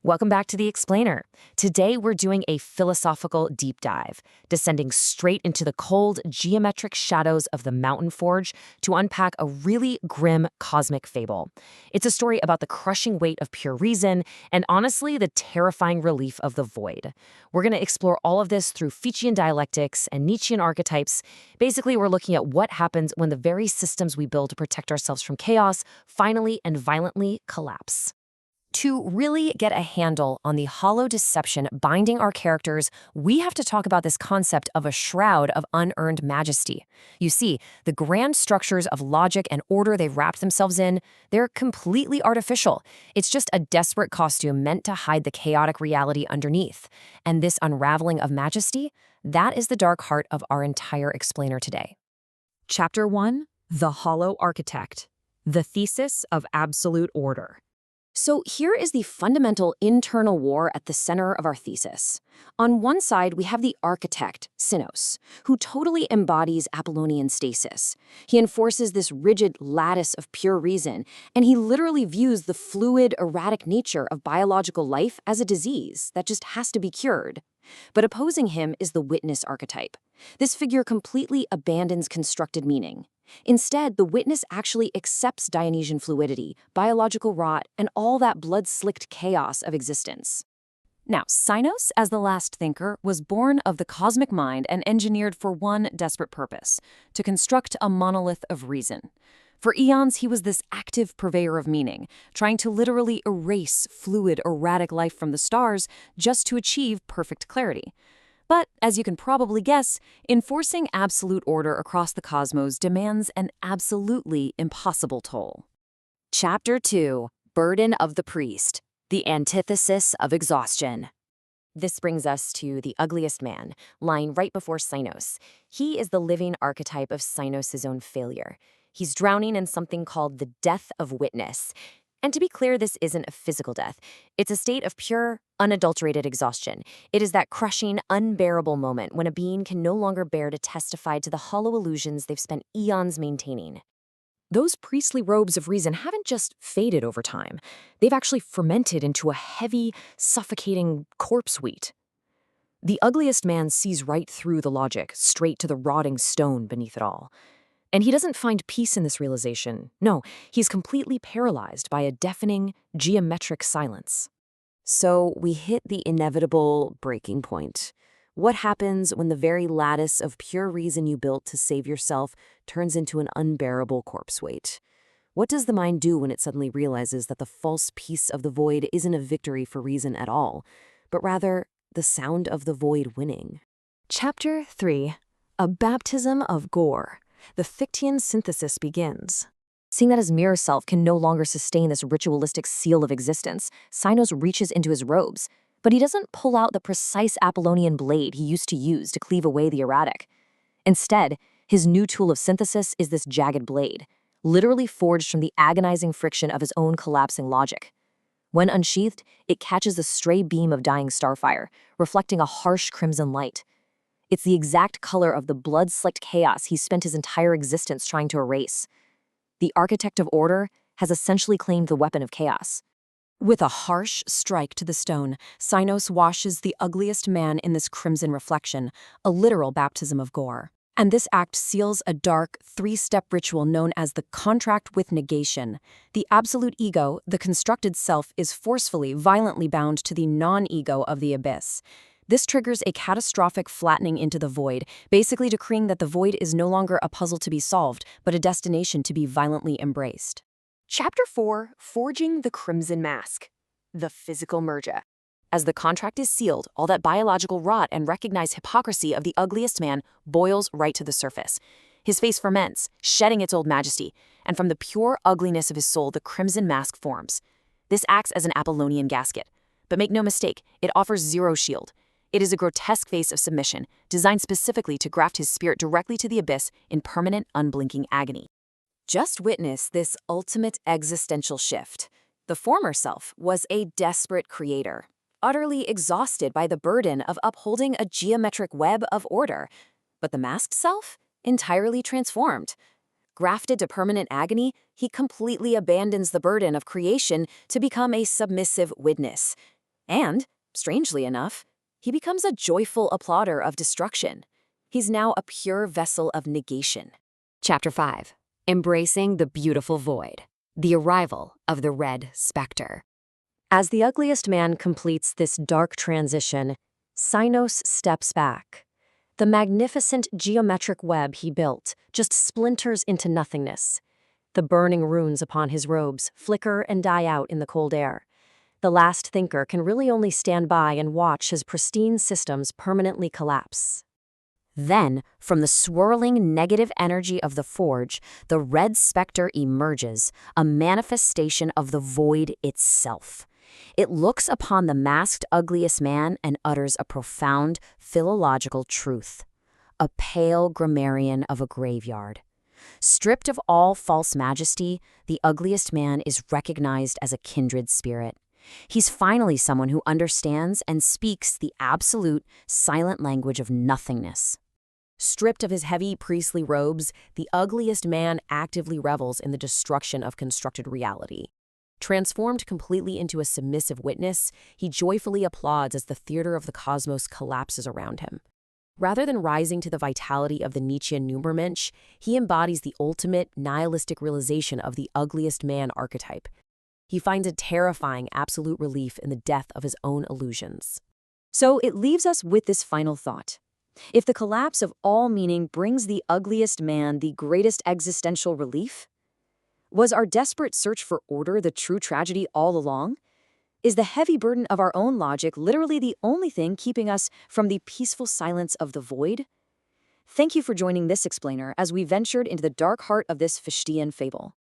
Welcome back to The Explainer. Today we're doing a philosophical deep dive, descending straight into the cold, geometric shadows of the Mountain Forge to unpack a really grim cosmic fable. It's a story about the crushing weight of pure reason and, honestly, the terrifying relief of the void. We're going to explore all of this through Fichtean dialectics and Nietzschean archetypes. Basically, we're looking at what happens when the very systems we build to protect ourselves from chaos finally and violently collapse. To really get a handle on the hollow deception binding our characters, we have to talk about this concept of a shroud of unearned majesty. You see, the grand structures of logic and order they've wrapped themselves in, they're completely artificial. It's just a desperate costume meant to hide the chaotic reality underneath. And this unraveling of majesty, that is the dark heart of our entire explainer today. Chapter 1, The Hollow Architect, the Thesis of Absolute Order. So here is the fundamental internal war at the center of our thesis. On one side, we have the architect, Sinos, who totally embodies Apollonian stasis. He enforces this rigid lattice of pure reason, and he literally views the fluid, erratic nature of biological life as a disease that just has to be cured. But opposing him is the witness archetype. This figure completely abandons constructed meaning. Instead, the witness actually accepts Dionysian fluidity, biological rot, and all that blood-slicked chaos of existence. Now, Sinos, as the last thinker, was born of the cosmic mind and engineered for one desperate purpose: to construct a monolith of reason. For eons, he was this active purveyor of meaning, trying to literally erase fluid, erratic life from the stars just to achieve perfect clarity. But, as you can probably guess, enforcing absolute order across the cosmos demands an absolutely impossible toll. Chapter 2, Burden of the Priest, the Antithesis of Exhaustion. This brings us to the ugliest man, lying right before Sinos. He is the living archetype of Sinos' own failure. He's drowning in something called the death of witness. And to be clear, this isn't a physical death. It's a state of pure, unadulterated exhaustion. It is that crushing, unbearable moment when a being can no longer bear to testify to the hollow illusions they've spent eons maintaining. Those priestly robes of reason haven't just faded over time. They've actually fermented into a heavy, suffocating corpse wheat. The ugliest man sees right through the logic, straight to the rotting stone beneath it all. And he doesn't find peace in this realization. No, he's completely paralyzed by a deafening, geometric silence. So we hit the inevitable breaking point. What happens when the very lattice of pure reason you built to save yourself turns into an unbearable corpse weight? What does the mind do when it suddenly realizes that the false peace of the void isn't a victory for reason at all, but rather the sound of the void winning? Chapter 3, A Baptism of Gore. The Fichtean synthesis begins. Seeing that his mirror self can no longer sustain this ritualistic seal of existence, Sinos reaches into his robes, but he doesn't pull out the precise Apollonian blade he used to use to cleave away the erratic. Instead, his new tool of synthesis is this jagged blade, literally forged from the agonizing friction of his own collapsing logic. When unsheathed, it catches a stray beam of dying starfire, reflecting a harsh crimson light. It's the exact color of the blood-slicked chaos he spent his entire existence trying to erase. The architect of order has essentially claimed the weapon of chaos. With a harsh strike to the stone, Sinos washes the ugliest man in this crimson reflection, a literal baptism of gore. And this act seals a dark, three-step ritual known as the contract with negation. The absolute ego, the constructed self, is forcefully, violently bound to the non-ego of the abyss. This triggers a catastrophic flattening into the void, basically decreeing that the void is no longer a puzzle to be solved, but a destination to be violently embraced. Chapter 4, Forging the Crimson Mask, the Physical Merge. As the contract is sealed, all that biological rot and recognized hypocrisy of the ugliest man boils right to the surface. His face ferments, shedding its old majesty, and from the pure ugliness of his soul, the crimson mask forms. This acts as an Apollonian gasket. But make no mistake, it offers zero shield. It is a grotesque face of submission, designed specifically to graft his spirit directly to the abyss in permanent, unblinking agony. Just witness this ultimate existential shift. The former self was a desperate creator, utterly exhausted by the burden of upholding a geometric web of order. But the masked self? Entirely transformed. Grafted to permanent agony, he completely abandons the burden of creation to become a submissive witness. And, strangely enough, he becomes a joyful applauder of destruction. He's now a pure vessel of negation. Chapter 5. Embracing the Beautiful Void. The Arrival of the Red Spectre. As the ugliest man completes this dark transition, Sinos steps back. The magnificent geometric web he built just splinters into nothingness. The burning runes upon his robes flicker and die out in the cold air. The last thinker can really only stand by and watch his pristine systems permanently collapse. Then, from the swirling negative energy of the forge, the red specter emerges, a manifestation of the void itself. It looks upon the masked ugliest man and utters a profound philological truth. A pale grammarian of a graveyard. Stripped of all false majesty, the ugliest man is recognized as a kindred spirit. He's finally someone who understands and speaks the absolute, silent language of nothingness. Stripped of his heavy priestly robes, the ugliest man actively revels in the destruction of constructed reality. Transformed completely into a submissive witness, he joyfully applauds as the theater of the cosmos collapses around him. Rather than rising to the vitality of the Nietzschean Übermensch, he embodies the ultimate, nihilistic realization of the ugliest man archetype. He finds a terrifying absolute relief in the death of his own illusions. So it leaves us with this final thought. If the collapse of all meaning brings the ugliest man the greatest existential relief, was our desperate search for order the true tragedy all along? Is the heavy burden of our own logic literally the only thing keeping us from the peaceful silence of the void? Thank you for joining this explainer as we ventured into the dark heart of this Fichtean fable.